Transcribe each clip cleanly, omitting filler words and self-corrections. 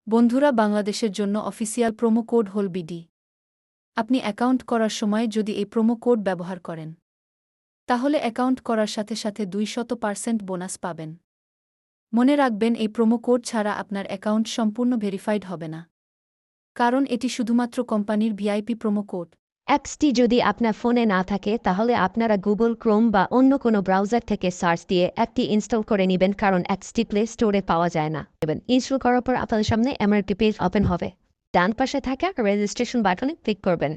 বন্ধুরা, বাংলাদেশের জন্য অফিসিয়াল প্রোমো কোড হল বিডি। আপনি অ্যাকাউন্ট করার সময় যদি এই প্রোমো কোড ব্যবহার করেন, তাহলে অ্যাকাউন্ট করার সাথে সাথে 200% বোনাস পাবেন। মনে রাখবেন, এই প্রোমো কোড ছাড়া আপনার অ্যাকাউন্ট সম্পূর্ণ ভেরিফাইড হবে না, কারণ এটি শুধুমাত্র কোম্পানির ভিআইপি প্রোমো কোড। অ্যাপসটি যদি আপনার ফোনে না থাকে তাহলে আপনারা গুগল ক্রোম বা অন্য কোনো ব্রাউজার থেকে সার্চ দিয়ে অ্যাপটি ইনস্টল করে নেবেন, কারণ অ্যাপসটি প্লে স্টোরে পাওয়া যায় না। ইনস্টল করার পর আপনাদের সামনে এমন একটি পেজ ওপেন হবে। ডান পাশে থাকা রেজিস্ট্রেশন বাটনে ক্লিক করবেন।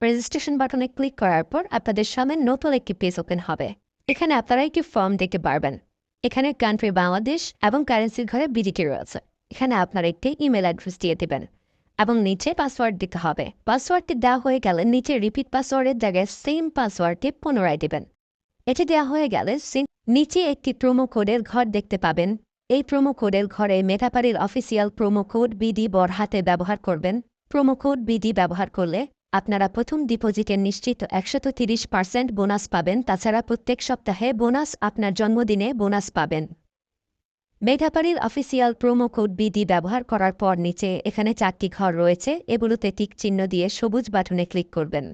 রেজিস্ট্রেশন বাটনে ক্লিক করার পর আপনাদের সামনে নতুন একটি পেজ ওপেন হবে। এখানে আপনারা একটি ফর্ম দেখতে পারবেন। এখানে কান্ট্রি বাংলাদেশ এবং কারেন্সির ঘরে বিডিটি রয়েছে। এখানে আপনারা একটি ইমেল অ্যাড্রেস দিয়ে দেবেন এবং নিচে পাসওয়ার্ড দিতে হবে। পাসওয়ার্ডটি দেওয়া হয়ে গেলে নিচে রিপিট পাসওয়ার্ডের জায়গায় সেম পাসওয়ার্ডটি পুনরায় দেবেন। এটি দেওয়া হয়ে গেলে নিচে একটি প্রোমো কোডের ঘর দেখতে পাবেন। এই প্রোমো কোডের ঘরে মেটাপারির অফিসিয়াল প্রোমো কোড বিডি বড় হাতে ব্যবহার করবেন। প্রোমো কোড বিডি ব্যবহার করলে আপনারা প্রথম ডিপোজিটের নিশ্চিত 130% বোনাস পাবেন। তাছাড়া প্রত্যেক সপ্তাহে বোনাস, আপনার জন্মদিনে বোনাস পাবেন। মেটাপারির অফিসিয়াল প্রোমো কোড বিডি ব্যবহার করার পর নিচে এখানে 4টি ঘর রয়েছে, এগুলোতে টিক চিহ্ন দিয়ে সবুজ বাটনে ক্লিক করবেন।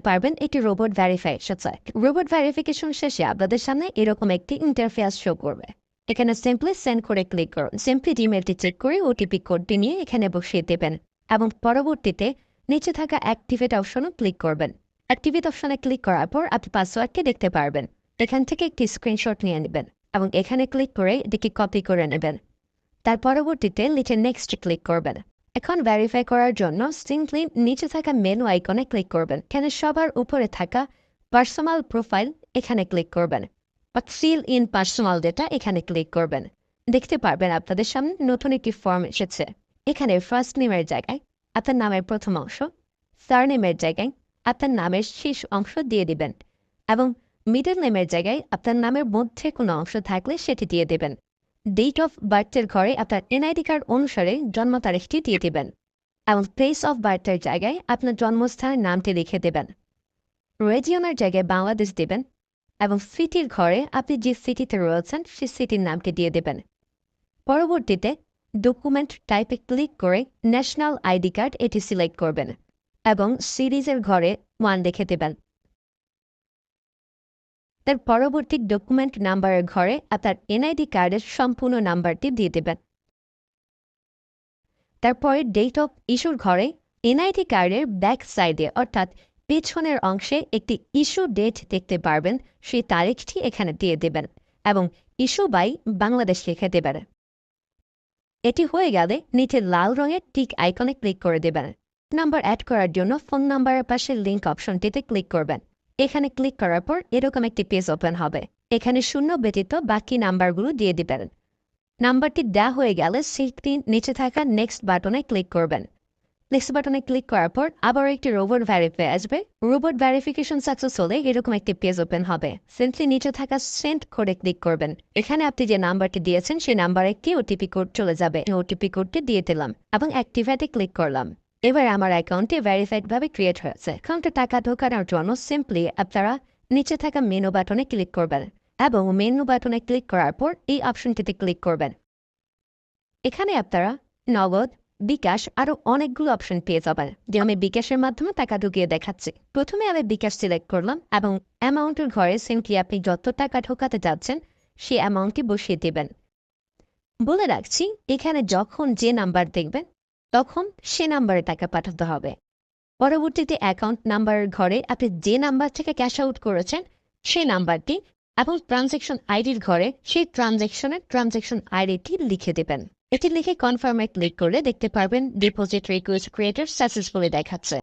পারবেন এটি রোবট ভেরিফিকেশন। রোবট ভেরিফিকেশন শেষে আপনাদের সামনে এরকম একটি ইন্টারফেস শো করবে। এখানে সিম্পলি সেন্ড করে ক্লিক করুন। সিম্পলি জিমেলটি চেক করে ওটিপি কোডটি নিয়ে এখানে বসিয়ে দেবেন এবং পরবর্তীতে নিচে থাকা অ্যাক্টিভেট অপশনে ক্লিক করবেন। অ্যাক্টিভেট অপশনে ক্লিক করার পর আপনি পাসওয়ার্ডটি দেখতে পারবেন। এখান থেকে একটি স্ক্রিনশট নিয়ে নেবেন এবং এখানে ক্লিক করে এটিকে কপি করে নেবেন। তার পরবর্তীতে নিচে নেক্সট ক্লিক করবেন। এখন ভেরিফাই করার জন্য সিম্পলি নিচে থাকা মেনু আইকনে ক্লিক করবেন। এখানে সবার উপরে থাকা পার্সোনাল প্রোফাইল এখানে ক্লিক করবেন বা ফিল ইন পার্সোনাল ডেটা এখানে ক্লিক করবেন। দেখতে পারবেন আপনাদের সামনে নতুন একটি ফর্ম এসেছে। এখানে ফার্স্ট নেমের জায়গায় আপনার নামের প্রথম অংশ, সারনেমের জায়গায় আপনার নামের শেষ অংশ দিয়ে দিবেন এবং মিডল নেমের জায়গায় আপনার নামের মধ্যে কোনো অংশ থাকলে সেটি দিয়ে দেবেন। ডেট অফ বার্থের ঘরে আপনার এনআইডি কার্ড অনুসারে জন্ম তারিখটি দিয়ে দেবেন এবং প্লেস অফ বার্থের জায়গায় আপনার জন্মস্থানের নামটি লিখে দেবেন। রেজিয়নের জায়গায় বাংলাদেশ দেবেন এবং সিটির ঘরে আপনি যে সিটিতে রয়েছেন সেই সিটির নামটি দিয়ে দেবেন। পরবর্তীতে ডকুমেন্ট টাইপে ক্লিক করে ন্যাশনাল আইডি কার্ড এটি সিলেক্ট করবেন এবং সিরিজের ঘরে 1 লিখে দেবেন। তার পরবর্তী ডকুমেন্ট নাম্বারের ঘরে আপনার এনআইডি কার্ডের সম্পূর্ণ নাম্বারটি দিয়ে দেবেন। তারপরে ডেট অফ ইস্যুর ঘরে এনআইডি কার্ডের ব্যাক সাইডে অর্থাৎ পেছনের অংশে একটি ইস্যু ডেট দেখতে পারবেন, সেই তারিখটি এখানে দিয়ে দেবেন এবং ইস্যু বাই বাংলাদেশ লিখে দেবেন। এটি হয়ে গেলে নিচে লাল রঙের টিক আইকনে ক্লিক করে দেবেন। নাম্বার অ্যাড করার জন্য ফোন নাম্বারের পাশে লিঙ্ক অপশনটিতে ক্লিক করবেন। এখানে ক্লিক করার পর এরকম একটি পেজ ওপেন হবে। এখানে শূন্য ব্যতীত বাকি নাম্বারগুলো দিয়ে দিবেন। নাম্বারটি দেওয়া হয়ে গেলে সেটি নিচে থাকা নেক্সট বাটনে ক্লিক করবেন। নেক্সট বাটনে ক্লিক করার পর আবার একটি রোবট ভেরিফাই আসবে। রোবট ভেরিফিকেশন সাকসেস হলে এরকম একটি পেজ ওপেন হবে। সিম্পলি নিচে থাকা সেন্ড কোডে ক্লিক করবেন। এখানে আপনি যে নাম্বারটি দিয়েছেন সেই নাম্বারে একটি ওটিপি কোড চলে যাবে। ওটিপি কোডটি দিয়ে দিলাম এবং অ্যাক্টিভেটে ক্লিক করলাম। এবার আমার অ্যাকাউন্টটি ভেরিফাইডভাবে ক্রিয়েট হয়েছে। অ্যাকাউন্টে টাকা ঢোকানোর জন্য সিম্পলি আপনারা নিচে থাকা মেনু বাটনে ক্লিক করবেন এবং মেনু বাটনে ক্লিক করার পর এই অপশনটিতে ক্লিক করবেন। এখানে আপনারা নগদ, বিকাশ আরও অনেকগুলো অপশন পেয়ে যাবেন। যে আমি বিকাশের মাধ্যমে টাকা ঢুকিয়ে দেখাচ্ছি। প্রথমে আমি বিকাশ সিলেক্ট করলাম এবং অ্যামাউন্টের ঘরে সিম্পলি আপনি যত টাকা ঢোকাতে যাচ্ছেন সেই অ্যামাউন্টটি বসিয়ে দেবেন। বলে রাখছি, এখানে যখন যে নাম্বার দেখবেন তখন সে নাম্বারে টাকা পাঠাতে হবে। পরবর্তীতে অ্যাকাউন্ট নাম্বারের ঘরে আপনি যে নাম্বার থেকে ক্যাশ আউট করেছেন সেই নাম্বারটি এবং ট্রানজ্যাকশন আইডির ঘরে সেই ট্রানজ্যাকশন আইডিটি লিখে দেবেন। এটি লিখে কনফার্মে ক্লিক করলে দেখতে পারবেন ডিপোজিট রিকোয়েস্ট ক্রিয়েটেড সাকসেসফুলি দেখাচ্ছে।